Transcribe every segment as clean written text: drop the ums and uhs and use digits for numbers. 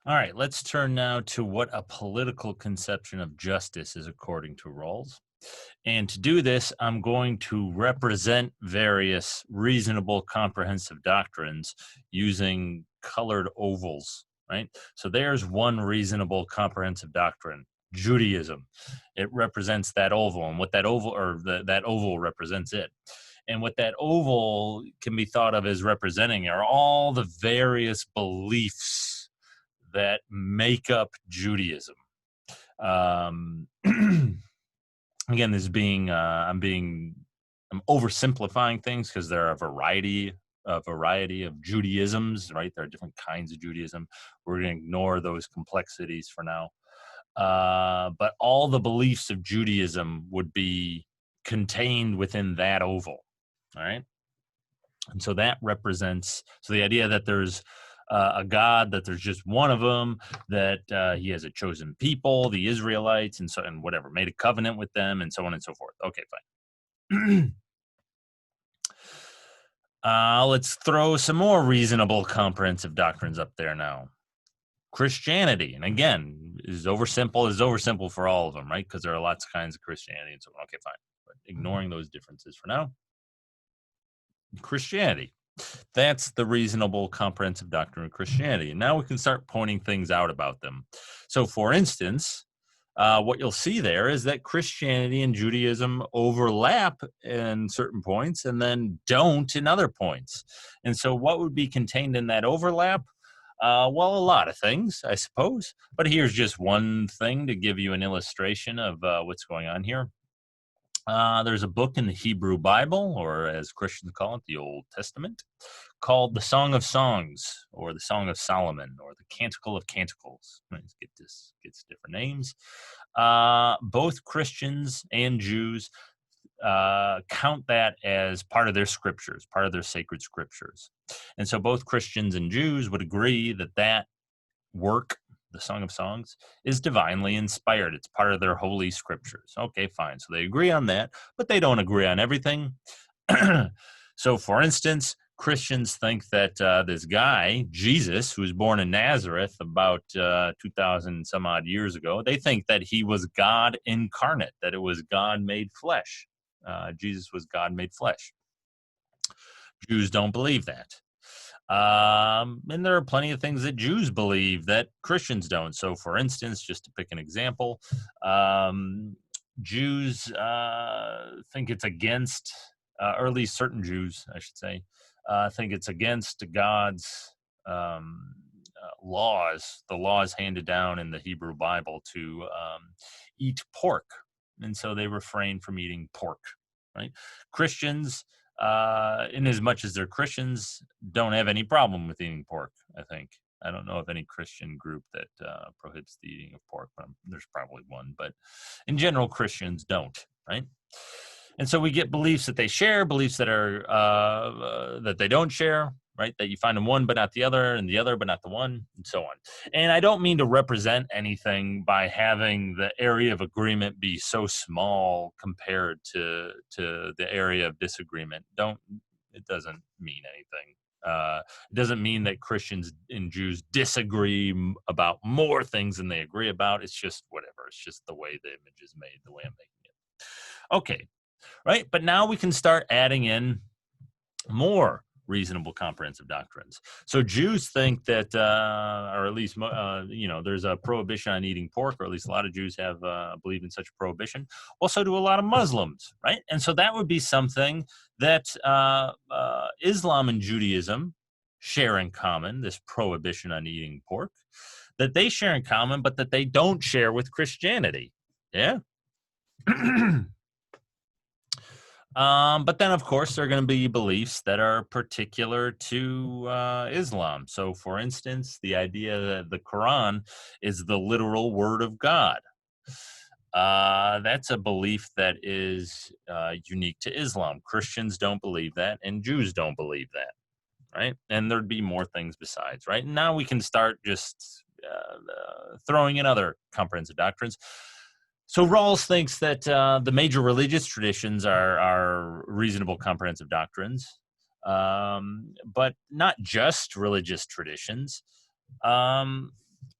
All right, let's turn now to what a political conception of justice is according to Rawls. And to do this, I'm going to represent various reasonable comprehensive doctrines using colored ovals, right? So there's one reasonable comprehensive doctrine, Judaism. It represents that oval, and what that oval that oval represents it. And what that oval can be thought of as representing are all the various beliefs that make up Judaism. Um, again, this being I'm oversimplifying things because there are a variety of Judaisms, right? There are different kinds of Judaism. We're going to ignore those complexities for now. But all the beliefs of Judaism would be contained within that oval. All right. And so that represents, so the idea that there's a God, that there's just one of them, that he has a chosen people, the Israelites, and whatever, made a covenant with them, and so on and so forth. Okay, fine. Let's throw some more reasonable comprehensive doctrines up there now. Christianity, and again, is oversimple for all of them, right? Because there are lots of kinds of Christianity and so on. Okay, fine. But ignoring those differences for now. Christianity. That's the reasonable comprehensive doctrine of Christianity. And now we can start pointing things out about them. So, for instance, what you'll see there is that Christianity and Judaism overlap in certain points and then don't in other points. And so, what would be contained in that overlap? Well, a lot of things, I suppose. But here's just one thing to give you an illustration of what's going on here. There's a book in the Hebrew Bible, or as Christians call it, the Old Testament, called the Song of Songs, or the Song of Solomon, or the Canticle of Canticles. Let's get this gets different names. Both Christians and Jews count that as part of their scriptures, part of their sacred scriptures. And so both Christians and Jews would agree that that work, the Song of Songs, is divinely inspired. It's part of their holy scriptures. Okay, fine. So they agree on that, but they don't agree on everything. So, for instance, Christians think that this guy, Jesus, who was born in Nazareth about 2,000 some odd years ago, they think that he was God incarnate, that it was God made flesh. Jesus was God made flesh. Jews don't believe that. And there are plenty of things that Jews believe that Christians don't. So, for instance, just to pick an example, Jews think it's against, or at least certain Jews, I should say, think it's against God's laws, the laws handed down in the Hebrew Bible to eat pork. And so they refrain from eating pork, right? Christians, in as much as they're Christians, don't have any problem with eating pork, I think. I don't know of any Christian group that prohibits the eating of pork, but there's probably one. But in general, Christians don't, right? And so we get beliefs that they share, beliefs that are that they don't share, right? That you find in one but not the other, and the other but not the one, and so on. And I don't mean to represent anything by having the area of agreement be so small compared to the area of disagreement. It doesn't mean anything. It doesn't mean that Christians and Jews disagree about more things than they agree about. It's just whatever. It's just the way the image is made, the way I'm making it. Okay, right? But now we can start adding in more reasonable comprehensive doctrines. So Jews think that, or at least, there's a prohibition on eating pork, or at least a lot of Jews have believe in such a prohibition. Well, so do a lot of Muslims, right? And so that would be something that Islam and Judaism share in common, this prohibition on eating pork, that they share in common, but that they don't share with Christianity. Yeah. But then, of course, there are going to be beliefs that are particular to Islam. So, for instance, the idea that the Quran is the literal word of God. That's a belief that is unique to Islam. Christians don't believe that, and Jews don't believe that, right? And there'd be more things besides, right? Now we can start just throwing in other comprehensive doctrines. So Rawls thinks that the major religious traditions are reasonable comprehensive doctrines, but not just religious traditions.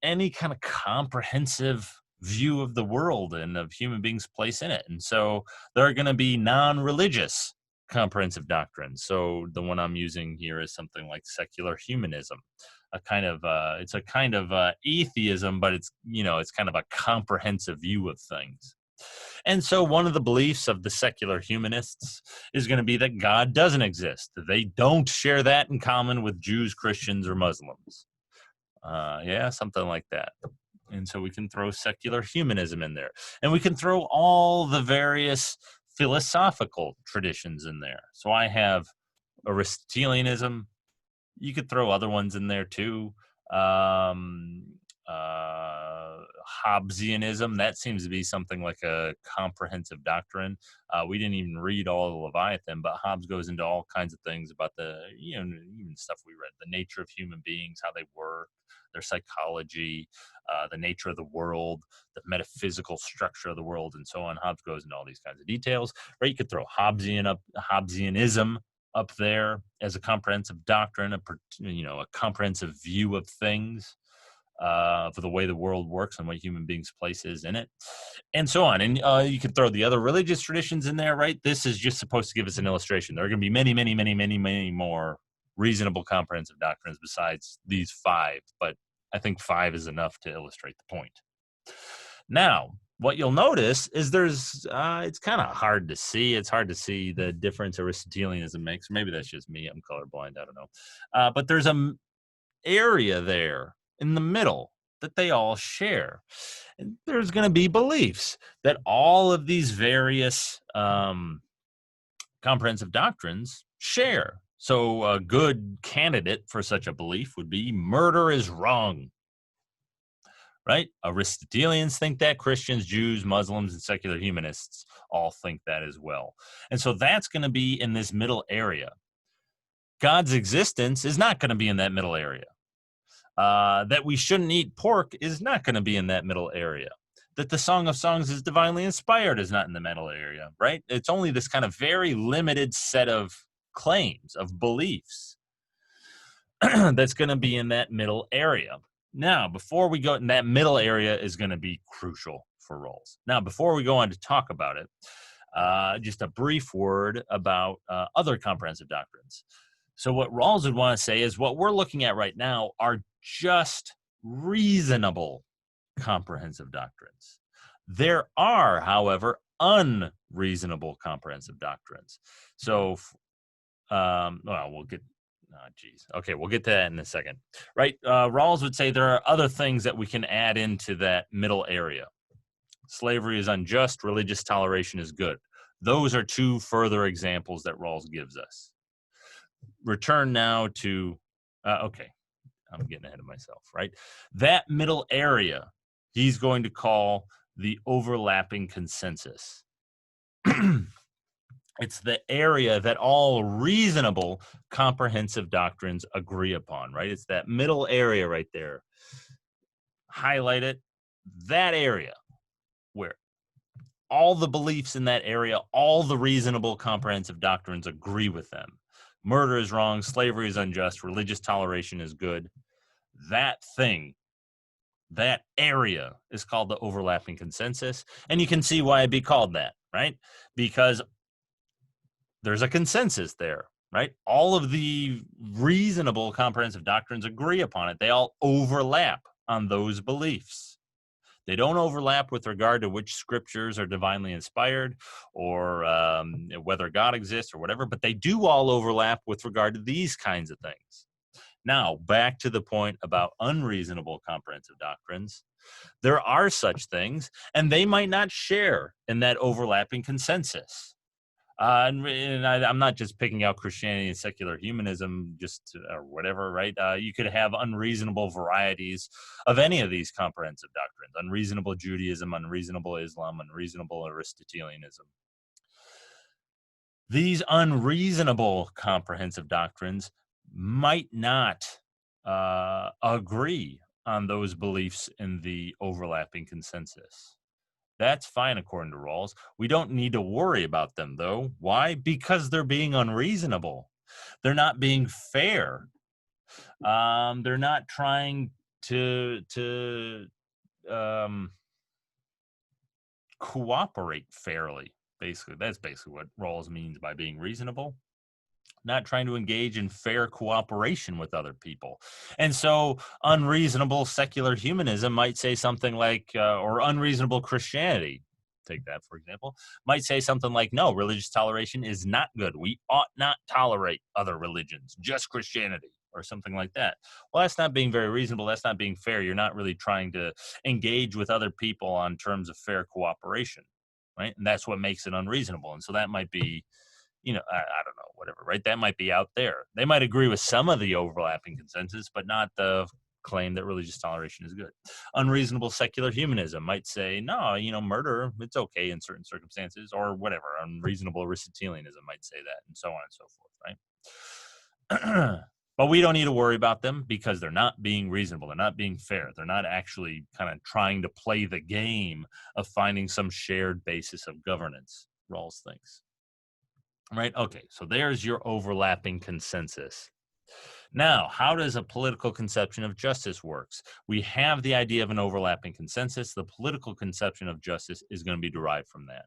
any kind of comprehensive view of the world and of human beings' place in it. And so there are going to be non-religious comprehensive doctrines. So the one I'm using here is something like secular humanism, a kind of it's a kind of atheism, but it's kind of a comprehensive view of things. And so one of the beliefs of the secular humanists is going to be that God doesn't exist. They don't share that in common with Jews, Christians, or Muslims. Yeah, something like that. And so we can throw secular humanism in there. And we can throw all the various philosophical traditions in there. So I have Aristotelianism. You could throw other ones in there too. Hobbesianism, that seems to be something like a comprehensive doctrine. We didn't even read all of Leviathan, but Hobbes goes into all kinds of things about even stuff we read, the nature of human beings, how they work, their psychology, the nature of the world, the metaphysical structure of the world, and so on. Hobbes goes into all these kinds of details, right? You could throw Hobbesianism up there as a comprehensive doctrine, a comprehensive view of things, for the way the world works and what human beings' place is in it, and so on. And you could throw the other religious traditions in there, right? This is just supposed to give us an illustration. There are going to be many, many, many, many, many more reasonable comprehensive doctrines besides these 5, but I think 5 is enough to illustrate the point. Now, what you'll notice is it's kind of hard to see. It's hard to see the difference Aristotelianism makes. Maybe that's just me. I'm colorblind. I don't know. But there's an area there in the middle that they all share. And there's going to be beliefs that all of these various comprehensive doctrines share. So a good candidate for such a belief would be murder is wrong. Right? Aristotelians think that, Christians, Jews, Muslims, and secular humanists all think that as well. And so that's going to be in this middle area. God's existence is not going to be in that middle area. That we shouldn't eat pork is not going to be in that middle area. That the Song of Songs is divinely inspired is not in the middle area, right? It's only this kind of very limited set of claims, of beliefs, that's going to be in that middle area. Now, before we go, that middle area is going to be crucial for Rawls. Now, before we go on to talk about it, just a brief word about other comprehensive doctrines. So what Rawls would want to say is what we're looking at right now are just reasonable comprehensive doctrines. There are, however, unreasonable comprehensive doctrines. So, we'll get okay, we'll get to that in a second. Right? Rawls would say there are other things that we can add into that middle area. Slavery is unjust, religious toleration is good. Those are 2 further examples that Rawls gives us. Return now to, okay, I'm getting ahead of myself, right? That middle area, he's going to call the overlapping consensus. It's the area that all reasonable comprehensive doctrines agree upon, right? It's that middle area right there. Highlight it. That area where all the beliefs in that area, all the reasonable comprehensive doctrines agree with them. Murder is wrong, slavery is unjust, religious toleration is good. That thing, that area is called the overlapping consensus. And you can see why it'd be called that, right? Because there's a consensus there, right? All of the reasonable comprehensive doctrines agree upon it. They all overlap on those beliefs. They don't overlap with regard to which scriptures are divinely inspired or whether God exists or whatever, but they do all overlap with regard to these kinds of things. Now, back to the point about unreasonable comprehensive doctrines. There are such things, and they might not share in that overlapping consensus. And I'm not just picking out Christianity and secular humanism or whatever, right? You could have unreasonable varieties of any of these comprehensive doctrines: unreasonable Judaism, unreasonable Islam, unreasonable Aristotelianism. These unreasonable comprehensive doctrines might not agree on those beliefs in the overlapping consensus. That's fine, according to Rawls. We don't need to worry about them, though. Why? Because they're being unreasonable. They're not being fair. They're not trying to cooperate fairly. Basically, that's basically what Rawls means by being reasonable. Not trying to engage in fair cooperation with other people. And so unreasonable secular humanism might say something like, or unreasonable Christianity, take that for example, might say something like, no, religious toleration is not good. We ought not tolerate other religions, just Christianity, or something like that. Well, that's not being very reasonable. That's not being fair. You're not really trying to engage with other people on terms of fair cooperation, right? And that's what makes it unreasonable. And so that might be, I don't know, whatever, right? That might be out there. They might agree with some of the overlapping consensus, but not the claim that religious toleration is good. Unreasonable secular humanism might say, no, murder, it's okay in certain circumstances, or whatever. Unreasonable Aristotelianism might say that, and so on and so forth, right? But we don't need to worry about them because they're not being reasonable. They're not being fair. They're not actually kind of trying to play the game of finding some shared basis of governance, Rawls thinks. Right? Okay, so there's your overlapping consensus. Now, how does a political conception of justice works? We have the idea of an overlapping consensus. The political conception of justice is going to be derived from that.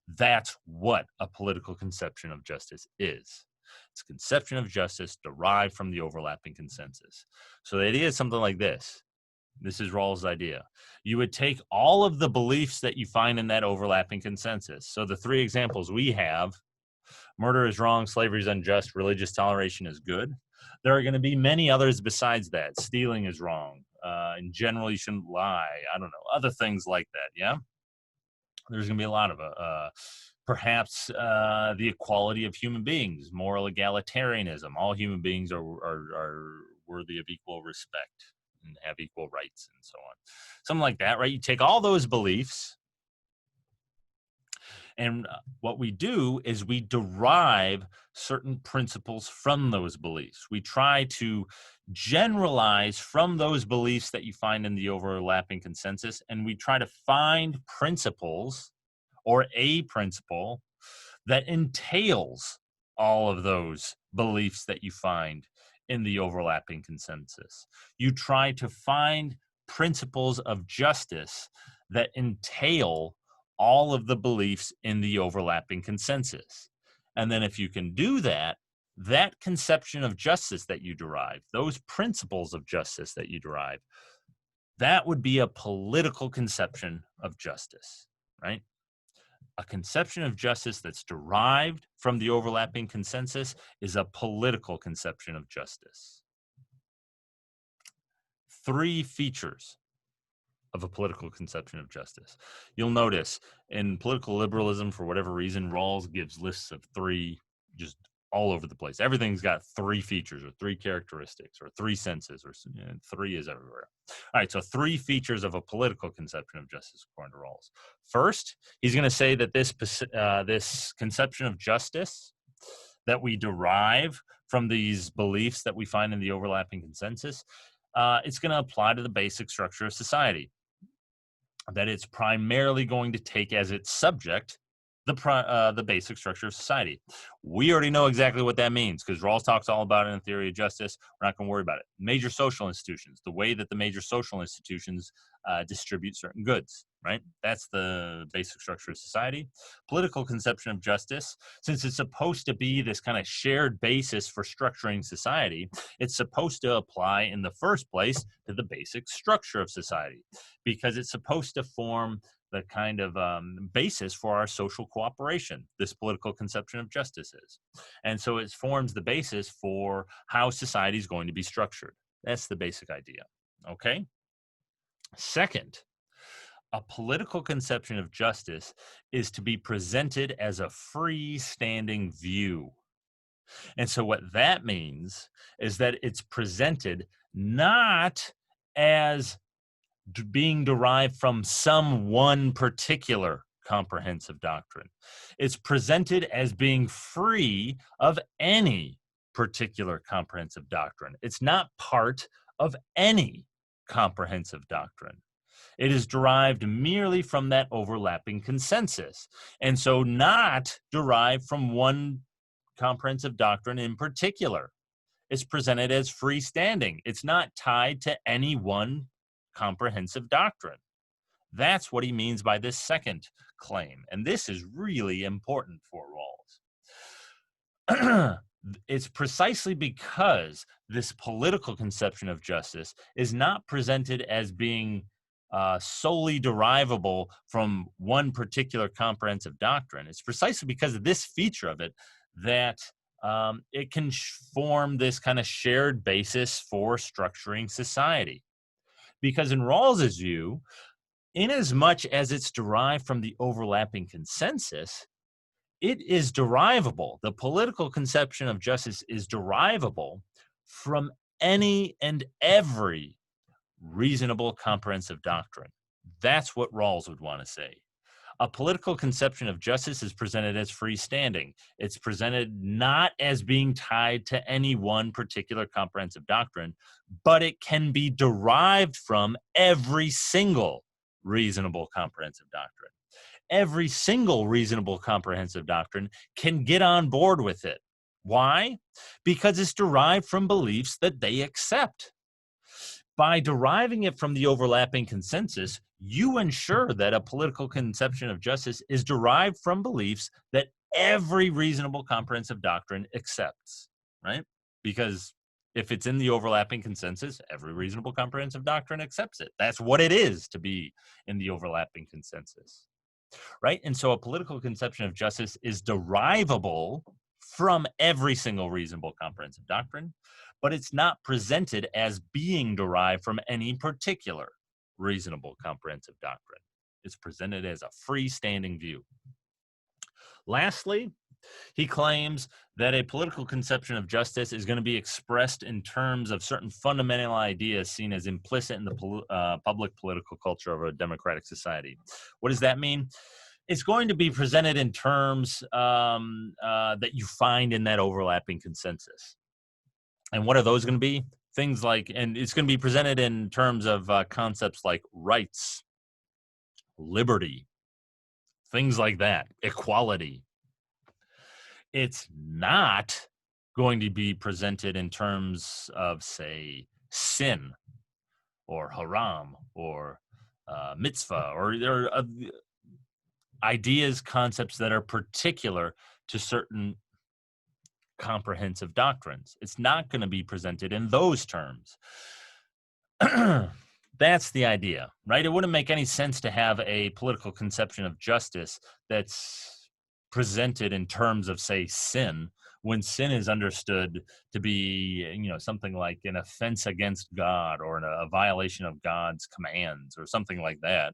That's what a political conception of justice is. It's a conception of justice derived from the overlapping consensus. So the idea is something like this. This is Rawls' idea. You would take all of the beliefs that you find in that overlapping consensus. So the three examples we have: murder is wrong, slavery is unjust, religious toleration is good. There are going to be many others besides that. Stealing is wrong. In general, you shouldn't lie. I don't know. Other things like that, yeah? There's going to be a lot of perhaps the equality of human beings, moral egalitarianism. All human beings are worthy of equal respect and have equal rights and so on. Something like that, right? You take all those beliefs, and what we do is we derive certain principles from those beliefs. We try to generalize from those beliefs that you find in the overlapping consensus, and we try to find principles or a principle that entails all of those beliefs that you find in the overlapping consensus. You try to find principles of justice that entail all of the beliefs in the overlapping consensus. And then if you can do that, that conception of justice that you derive, those principles of justice that you derive, that would be a political conception of justice, right? A conception of justice that's derived from the overlapping consensus is a political conception of justice. Three features of a political conception of justice. You'll notice in political liberalism, for whatever reason, Rawls gives lists of three just all over the place. Everything's got three features or three characteristics or three senses, or three is everywhere. All right, so three features of a political conception of justice according to Rawls. First, he's going to say that this conception of justice that we derive from these beliefs that we find in the overlapping consensus, it's going to apply to the basic structure of society. That it's primarily going to take as its subject the basic structure of society. We already know exactly what that means because Rawls talks all about it in Theory of Justice. We're not going to worry about it. Major social institutions, the way that the major social institutions distribute certain goods, right? That's the basic structure of society. Political conception of justice, since it's supposed to be this kind of shared basis for structuring society, it's supposed to apply in the first place to the basic structure of society because it's supposed to form the kind of basis for our social cooperation, this political conception of justice is. And so it forms the basis for how society is going to be structured. That's the basic idea, okay? Second, a political conception of justice is to be presented as a freestanding view. And so what that means is that it's presented not as being derived from some one particular comprehensive doctrine. It's presented as being free of any particular comprehensive doctrine. It's not part of any comprehensive doctrine. It is derived merely from that overlapping consensus, and so not derived from one comprehensive doctrine in particular. It's presented as freestanding. It's not tied to any one comprehensive doctrine. That's what he means by this second claim. And this is really important for Rawls. It's precisely because this political conception of justice is not presented as being solely derivable from one particular comprehensive doctrine. It's precisely because of this feature of it that it can form this kind of shared basis for structuring society. Because in Rawls's view, inasmuch as it's derived from the overlapping consensus, it is derivable. The political conception of justice is derivable from any and every reasonable comprehensive doctrine. That's what Rawls would want to say. A political conception of justice is presented as freestanding. It's presented not as being tied to any one particular comprehensive doctrine, but it can be derived from every single reasonable comprehensive doctrine. Every single reasonable comprehensive doctrine can get on board with it. Why? Because it's derived from beliefs that they accept. By deriving it from the overlapping consensus, you ensure that a political conception of justice is derived from beliefs that every reasonable comprehensive doctrine accepts, right? Because if it's in the overlapping consensus, every reasonable comprehensive doctrine accepts it. That's what it is to be in the overlapping consensus, right? And so a political conception of justice is derivable from every single reasonable comprehensive doctrine, but it's not presented as being derived from any particular reasonable comprehensive doctrine. It's presented as a freestanding view. Lastly, he claims that a political conception of justice is going to be expressed in terms of certain fundamental ideas seen as implicit in the public political culture of a democratic society. What does that mean? It's going to be presented in terms that you find in that overlapping consensus. And what are those going to be? Things like, and it's going to be presented in terms of concepts like rights, liberty, things like that, equality. It's not going to be presented in terms of, say, sin or haram or mitzvah or ideas, concepts that are particular to certain comprehensive doctrines. It's not going to be presented in those terms. That's the idea, right? It wouldn't make any sense to have a political conception of justice that's presented in terms of, say, sin, when sin is understood to be, something like an offense against God or a violation of God's commands or something like that.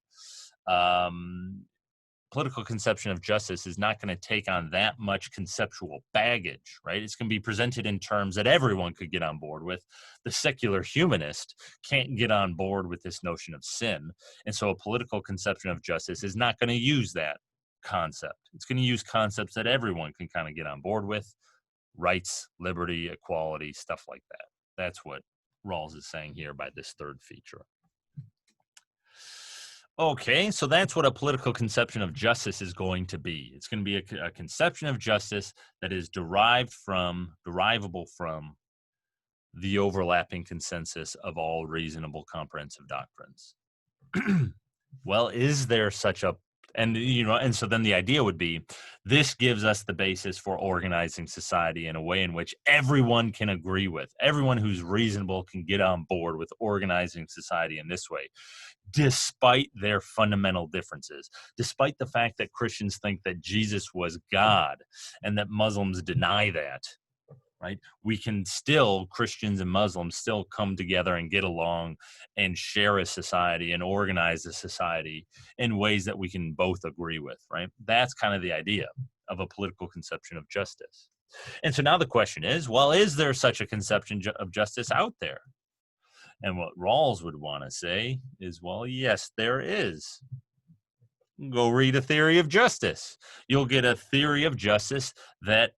Political conception of justice is not going to take on that much conceptual baggage, right? It's going to be presented in terms that everyone could get on board with. The secular humanist can't get on board with this notion of sin. And so a political conception of justice is not going to use that concept. It's going to use concepts that everyone can kind of get on board with: rights, liberty, equality, stuff like that. That's what Rawls is saying here by this third feature. Okay, so that's what a political conception of justice is going to be. It's going to be a conception of justice that is derivable from the overlapping consensus of all reasonable comprehensive doctrines. Well, is there such a, and so then the idea would be, this gives us the basis for organizing society in a way in which everyone can agree with. Everyone who's reasonable can get on board with organizing society in this way, despite their fundamental differences, despite the fact that Christians think that Jesus was God and that Muslims deny that, right? We can still, Christians and Muslims, still come together and get along and share a society and organize a society in ways that we can both agree with, right? That's kind of the idea of a political conception of justice. And so now the question is, well, is there such a conception of justice out there? And what Rawls would want to say is, well, yes, there is. Go read a theory of justice. You'll get a theory of justice that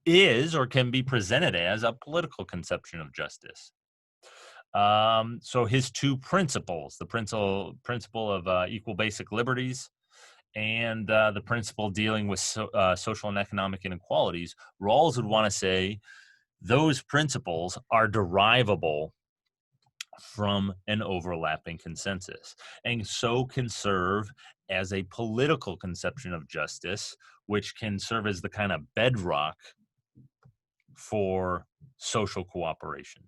is or can be presented as a political conception of justice. So his two principles, the principle of equal basic liberties and the principle dealing with social and economic inequalities, Rawls would want to say those principles are derivable from an overlapping consensus, and so can serve as a political conception of justice, which can serve as the kind of bedrock for social cooperation.